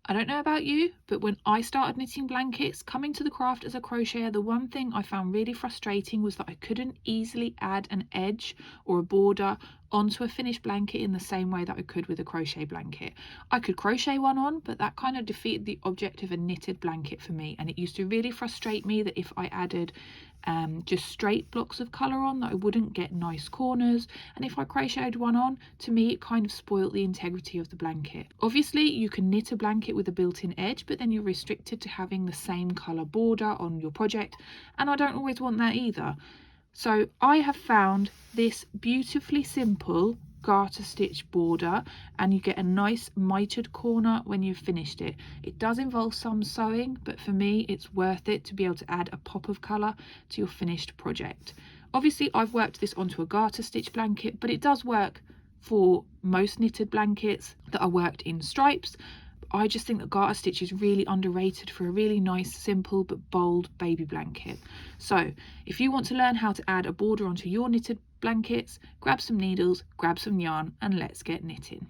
I don't know about you, but when I started knitting blankets, coming to the craft as a crocheter, the one thing I found really frustrating was that I couldn't easily add an edge or a border onto a finished blanket in the same way that I could with a crochet blanket. I could crochet one on, but that kind of defeated the object of a knitted blanket for me, and it used to really frustrate me that if I added just straight blocks of colour on, that I wouldn't get nice corners, and if I crocheted one on, to me it kind of spoilt the integrity of the blanket. Obviously you can knit a blanket with a built-in edge, but then you're restricted to having the same colour border on your project, and I don't always want that either. So I have found this beautifully simple garter stitch border, and you get a nice mitered corner when you've finished it. It does involve some sewing, but for me it's worth it to be able to add a pop of colour to your finished project. Obviously I've worked this onto a garter stitch blanket, but it does work for most knitted blankets that are worked in stripes. I just think that garter stitch is really underrated for a really nice, simple but bold baby blanket. So if you want to learn how to add a border onto your knitted blankets, grab some needles, grab some yarn, and let's get knitting.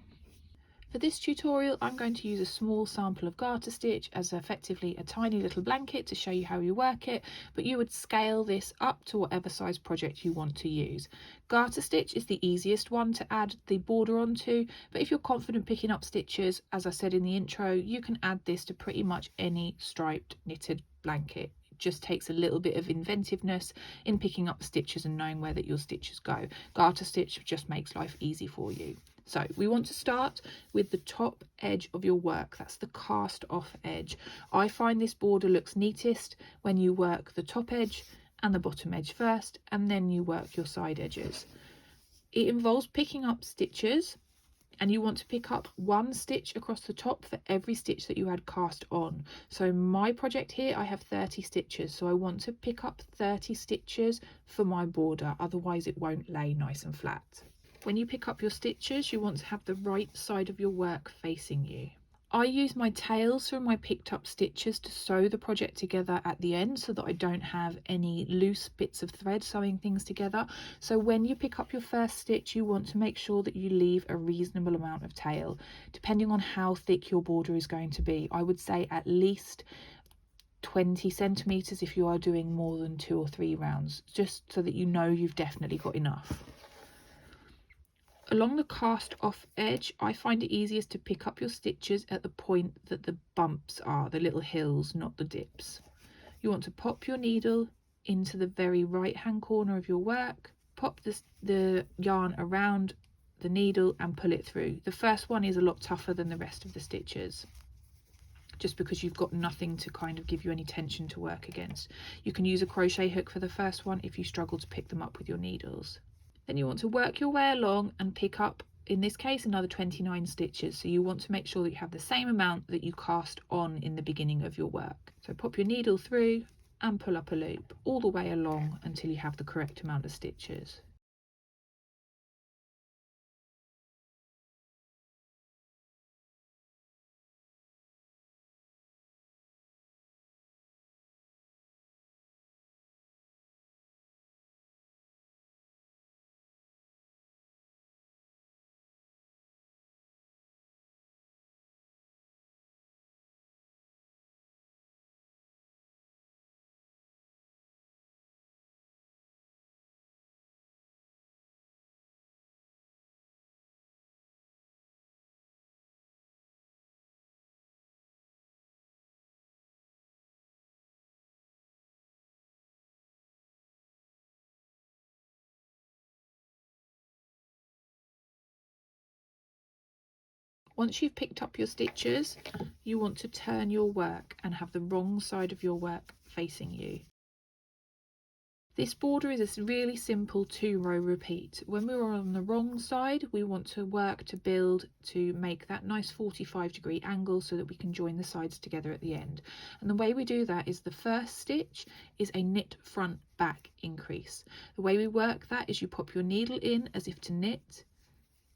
For this tutorial, I'm going to use a small sample of garter stitch as effectively a tiny little blanket to show you how you work it, but you would scale this up to whatever size project you want to use. Garter stitch is the easiest one to add the border onto, but if you're confident picking up stitches, as I said in the intro, you can add this to pretty much any striped knitted blanket. It just takes a little bit of inventiveness in picking up stitches and knowing where that your stitches go. Garter stitch just makes life easy for you. So we want to start with the top edge of your work. That's the cast off edge. I find this border looks neatest when you work the top edge and the bottom edge first, and then you work your side edges. It involves picking up stitches, and you want to pick up one stitch across the top for every stitch that you had cast on. So my project here, I have 30 stitches, so I want to pick up 30 stitches for my border, otherwise it won't lay nice and flat. When you pick up your stitches, you want to have the right side of your work facing you. I use my tails from my picked up stitches to sew the project together at the end so that I don't have any loose bits of thread sewing things together. So when you pick up your first stitch, you want to make sure that you leave a reasonable amount of tail, depending on how thick your border is going to be. I would say at least 20 centimeters if you are doing more than 2 or 3 rounds, just so that you know you've definitely got enough. Along the cast off edge, I find it easiest to pick up your stitches at the point that the bumps are, the little hills, not the dips. You want to pop your needle into the very right hand corner of your work, pop the yarn around the needle and pull it through. The first one is a lot tougher than the rest of the stitches, just because you've got nothing to kind of give you any tension to work against. You can use a crochet hook for the first one if you struggle to pick them up with your needles. Then you want to work your way along and pick up, in this case, another 29 stitches. So you want to make sure that you have the same amount that you cast on in the beginning of your work. So pop your needle through and pull up a loop all the way along until you have the correct amount of stitches. Once you've picked up your stitches, you want to turn your work and have the wrong side of your work facing you. This border is a really simple 2-row repeat. When we're on the wrong side, we want to work to build to make that nice 45-degree angle so that we can join the sides together at the end. And the way we do that is the first stitch is a knit front back increase. The way we work that is you pop your needle in as if to knit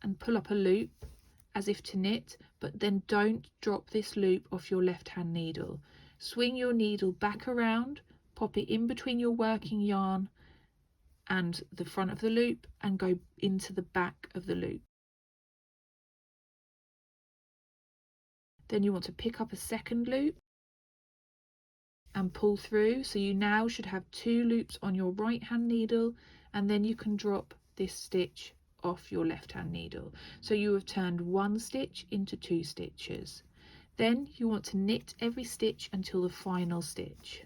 and pull up a loop as if to knit, but then don't drop this loop off your left hand needle. Swing your needle back around, pop it in between your working yarn and the front of the loop and go into the back of the loop. Then you want to pick up a second loop and pull through. So you now should have 2 loops on your right hand needle, and then you can drop this stitch off your left hand needle. So you have turned 1 stitch into 2 stitches. Then you want to knit every stitch until the final stitch.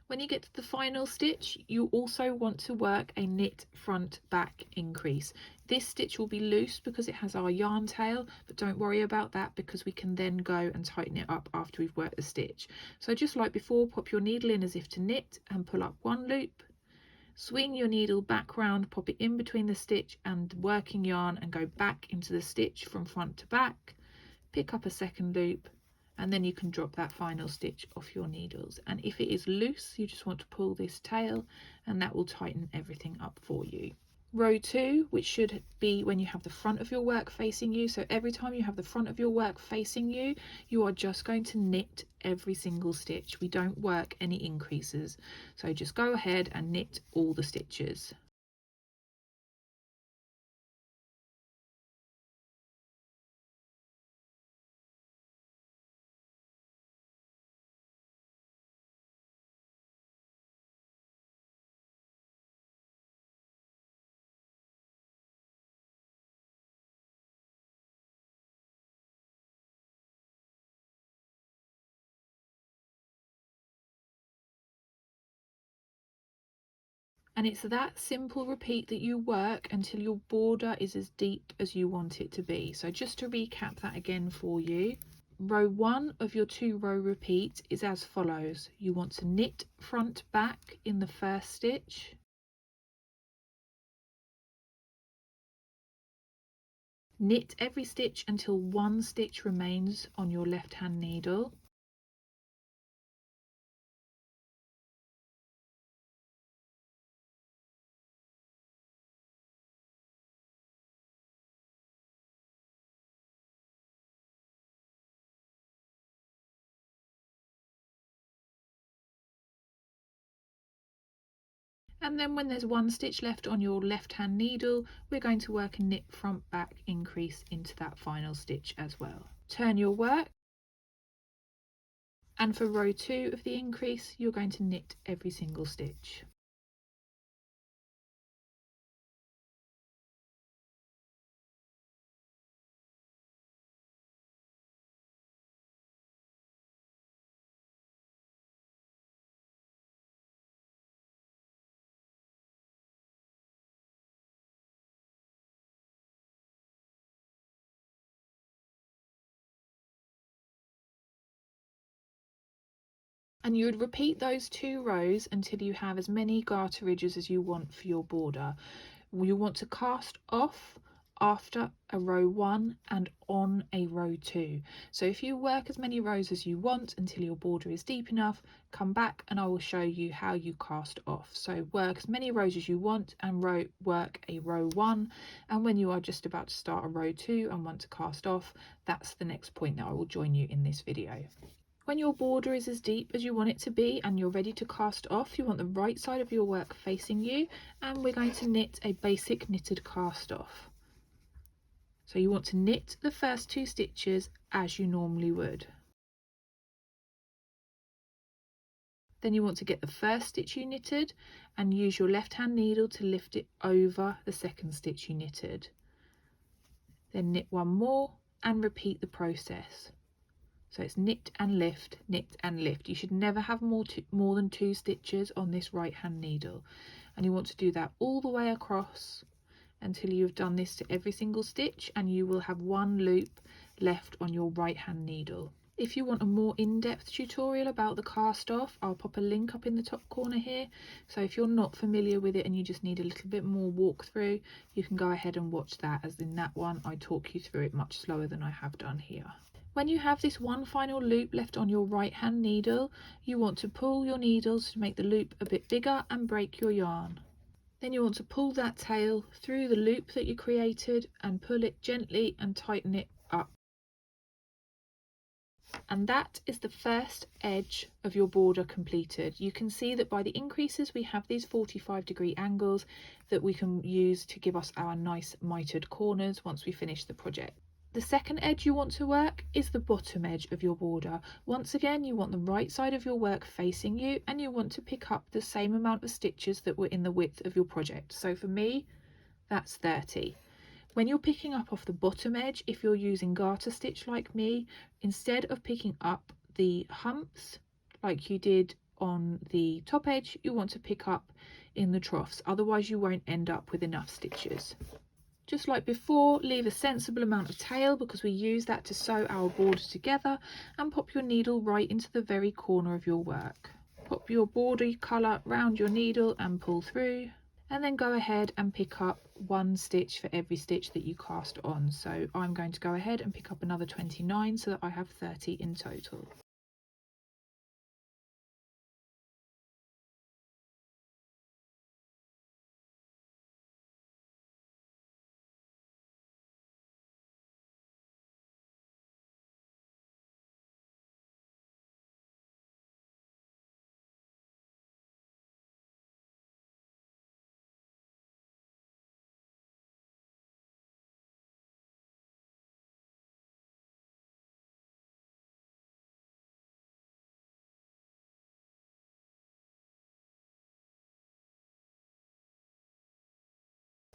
When you get to the final stitch, you also want to work a knit front back increase. This stitch will be loose because it has our yarn tail, but don't worry about that because we can then go and tighten it up after we've worked the stitch. So just like before, pop your needle in as if to knit and pull up 1 loop. Swing your needle back round, pop it in between the stitch and working yarn and go back into the stitch from front to back. Pick up a second loop, and then you can drop that final stitch off your needles. And if it is loose, you just want to pull this tail and that will tighten everything up for you. Row 2, which should be when you have the front of your work facing you. So every time you have the front of your work facing you, you are just going to knit every single stitch. We don't work any increases. So just go ahead and knit all the stitches. And it's that simple repeat that you work until your border is as deep as you want it to be. So just to recap that again for you, row 1 of your 2 row repeat is as follows. You want to knit front back in the first stitch, knit every stitch until 1 stitch remains on your left hand needle, and then when there's 1 stitch left on your left hand needle, we're going to work a knit front back increase into that final stitch as well. Turn your work, and for row 2 of the increase, you're going to knit every single stitch. And you would repeat those 2 rows until you have as many garter ridges as you want for your border. You want to cast off after a row 1 and on a row 2. So if you work as many rows as you want until your border is deep enough, come back and I will show you how you cast off. So work as many rows as you want and work a row 1, and when you are just about to start a row 2 and want to cast off, that's the next point that I will join you in this video. When your border is as deep as you want it to be and you're ready to cast off, you want the right side of your work facing you, and we're going to knit a basic knitted cast off. So you want to knit the first 2 stitches as you normally would. Then you want to get the first stitch you knitted and use your left hand needle to lift it over the second stitch you knitted. Then knit 1 more and repeat the process. So it's knit and lift, knit and lift. You should never have more than 2 stitches on this right hand needle, and you want to do that all the way across until you've done this to every single stitch, and you will have 1 loop left on your right hand needle. If you want a more in-depth tutorial about the cast off, I'll pop a link up in the top corner here, so if you're not familiar with it and you just need a little bit more walkthrough, you can go ahead and watch that, as in that one I talk you through it much slower than I have done here. When you have this one final loop left on your right hand needle, you want to pull your needles to make the loop a bit bigger and break your yarn. Then you want to pull that tail through the loop that you created and pull it gently and tighten it up. And that is the first edge of your border completed. You can see that by the increases we have these 45-degree angles that we can use to give us our nice mitered corners once we finish the project. The second edge you want to work is the bottom edge of your border. Once again, you want the right side of your work facing you, and you want to pick up the same amount of stitches that were in the width of your project. So for me, that's 30. When you're picking up off the bottom edge, if you're using garter stitch like me, instead of picking up the humps like you did on the top edge, you want to pick up in the troughs, otherwise you won't end up with enough stitches. Just like before, leave a sensible amount of tail because we use that to sew our border together, and pop your needle right into the very corner of your work. Pop your border colour round your needle and pull through, and then go ahead and pick up one stitch for every stitch that you cast on. So I'm going to go ahead and pick up another 29 so that I have 30 in total.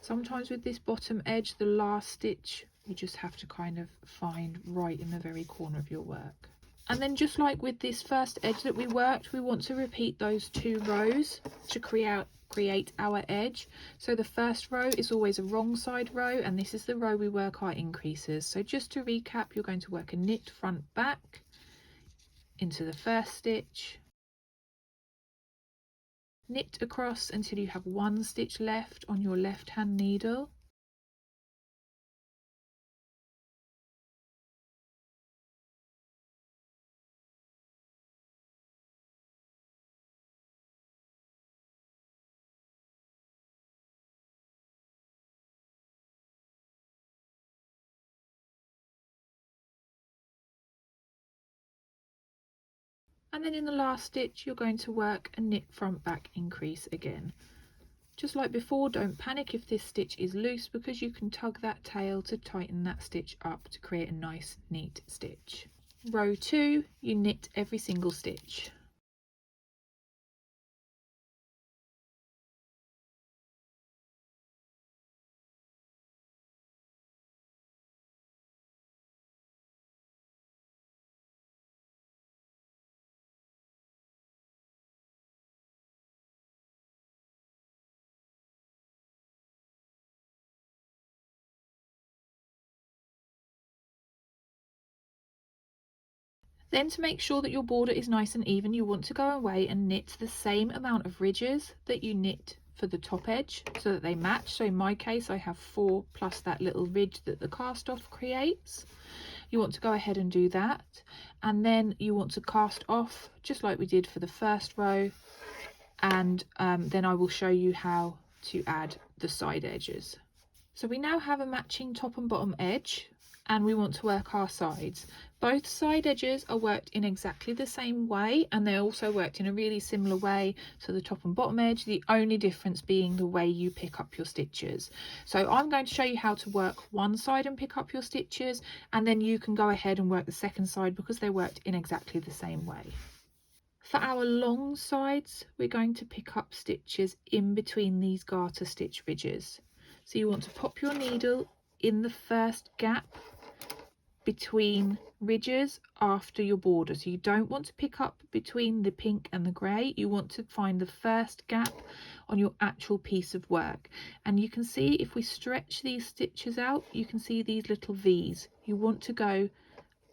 Sometimes with this bottom edge, the last stitch you just have to kind of find right in the very corner of your work. And then just like with this first edge that we worked, we want to repeat those 2 rows to create our edge. So the first row is always a wrong side row, and this is the row we work our increases. So just to recap, you're going to work a knit front back into the first stitch, knit across until you have 1 stitch left on your left hand needle, and then in the last stitch you're going to work a knit front back increase again. Just like before, don't panic if this stitch is loose because you can tug that tail to tighten that stitch up to create a nice neat stitch. Row 2, you knit every single stitch. Then to make sure that your border is nice and even, you want to go away and knit the same amount of ridges that you knit for the top edge so that they match. So in my case I have 4 plus that little ridge that the cast off creates. You want to go ahead and do that, and then you want to cast off just like we did for the first row, and then I will show you how to add the side edges. So we now have a matching top and bottom edge, and we want to work our sides. Both side edges are worked in exactly the same way, and they're also worked in a really similar way to the top and bottom edge, the only difference being the way you pick up your stitches. So I'm going to show you how to work one side and pick up your stitches, and then you can go ahead and work the second side because they're worked in exactly the same way. For our long sides, we're going to pick up stitches in between these garter stitch ridges. So you want to pop your needle in the first gap between ridges after your border. So you don't want to pick up between the pink and the grey, you want to find the first gap on your actual piece of work. And you can see if we stretch these stitches out, you can see these little V's. You want to go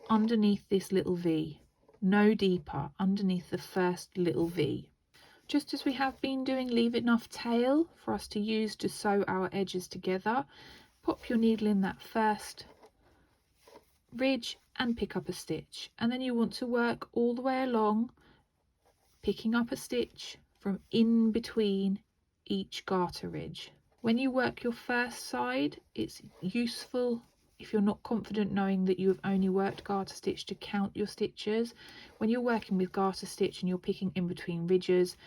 underneath this little V, no deeper, underneath the first little V. Just as we have been doing, leave enough tail for us to use to sew our edges together. Pop your needle in that first ridge and pick up a stitch, and then you want to work all the way along, picking up a stitch from in between each garter ridge. When you work your first side, it's useful, if you're not confident knowing that you have only worked garter stitch, to count your stitches. When you're working with garter stitch and you're picking in between ridges,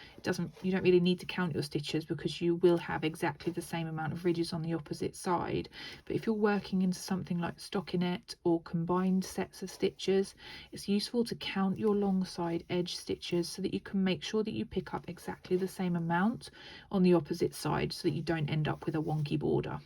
you don't really need to count your stitches because you will have exactly the same amount of ridges on the opposite side. But if you're working into something like stockinette or combined sets of stitches, it's useful to count your long side edge stitches so that you can make sure that you pick up exactly the same amount on the opposite side, so that you don't end up with a wonky border.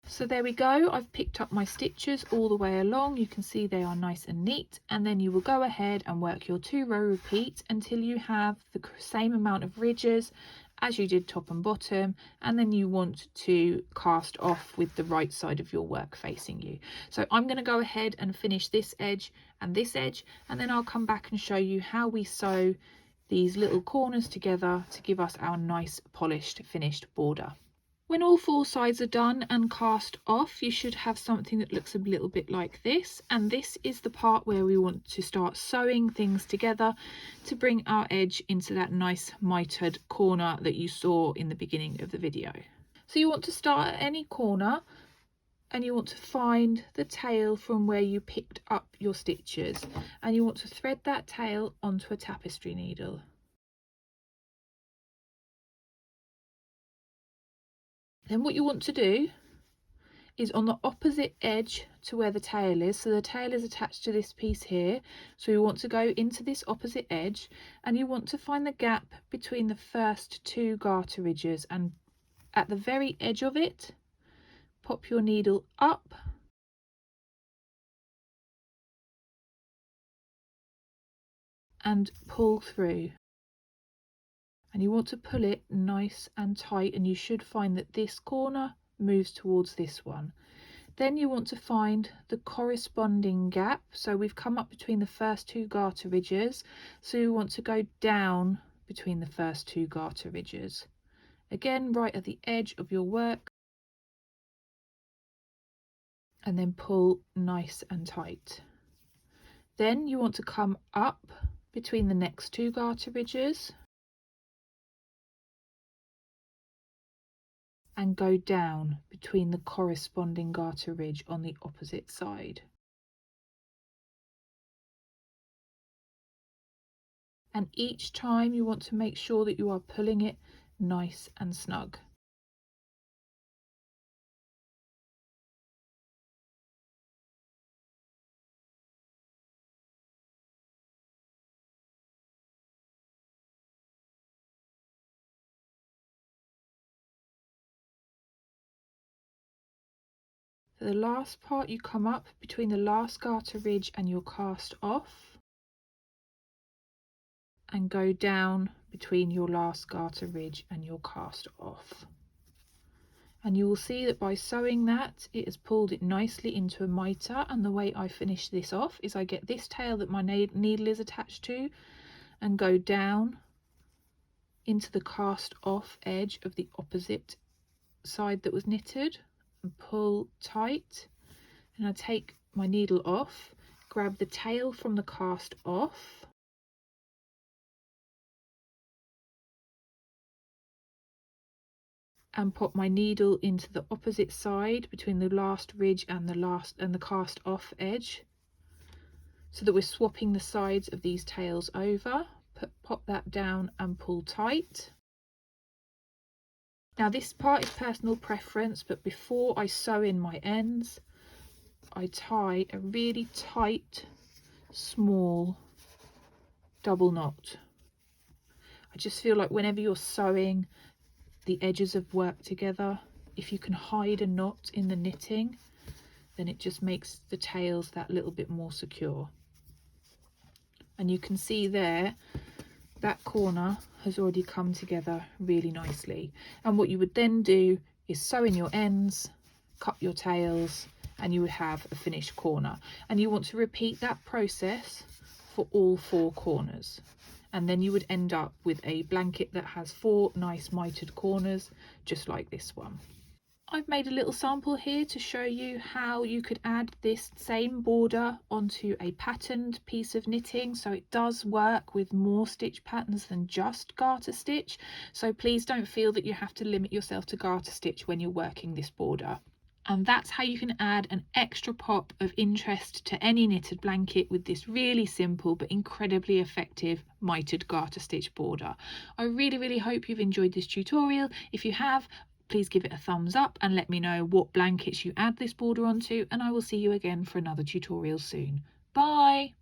So there we go, I've picked up my stitches all the way along. You can see they are nice and neat, and then you will go ahead and work your 2-row repeat until you have the same amount of ridges as you did top and bottom, and then you want to cast off with the right side of your work facing you. So I'm going to go ahead and finish this edge, and then I'll come back and show you how we sew these little corners together to give us our nice polished finished border. When all 4 sides are done and cast off, you should have something that looks a little bit like this, and this is the part where we want to start sewing things together to bring our edge into that nice mitered corner that you saw in the beginning of the video. So you want to start at any corner, and you want to find the tail from where you picked up your stitches, and you want to thread that tail onto a tapestry needle. Then what you want to do is on the opposite edge to where the tail is, so the tail is attached to this piece here, so you want to go into this opposite edge, and you want to find the gap between the first 2 garter ridges, and at the very edge of it, pop your needle up and pull through. And you want to pull it nice and tight, and you should find that this corner moves towards this one. Then you want to find the corresponding gap. So we've come up between the first 2 garter ridges, so you want to go down between the first 2 garter ridges. Again, right at the edge of your work, and then pull nice and tight. Then you want to come up between the next 2 garter ridges and go down between the corresponding garter ridge on the opposite side. And each time you want to make sure that you are pulling it nice and snug. For the last part, you come up between the last garter ridge and your cast off, and go down between your last garter ridge and your cast off. And you will see that by sewing that, it has pulled it nicely into a mitre. And the way I finish this off is I get this tail that my needle is attached to and go down into the cast off edge of the opposite side that was knitted and pull tight. And I take my needle off, grab the tail from the cast off, and pop my needle into the opposite side between the last ridge and the cast off edge, so that we're swapping the sides of these tails over. Pop that down and pull tight. Now this part is personal preference, but before I sew in my ends, I tie a really tight, small double knot. I just feel like whenever you're sewing the edges of work together, if you can hide a knot in the knitting, then it just makes the tails that little bit more secure. And you can see there, that corner has already come together really nicely. And what you would then do is sew in your ends, cut your tails, and you would have a finished corner. And you want to repeat that process for all 4 corners. And then you would end up with a blanket that has 4 nice mitered corners, just like this one. I've made a little sample here to show you how you could add this same border onto a patterned piece of knitting, so it does work with more stitch patterns than just garter stitch. So please don't feel that you have to limit yourself to garter stitch when you're working this border. And that's how you can add an extra pop of interest to any knitted blanket with this really simple but incredibly effective mitered garter stitch border. I really hope you've enjoyed this tutorial. If you have, please give it a thumbs up and let me know what blankets you add this border onto, and I will see you again for another tutorial soon. Bye!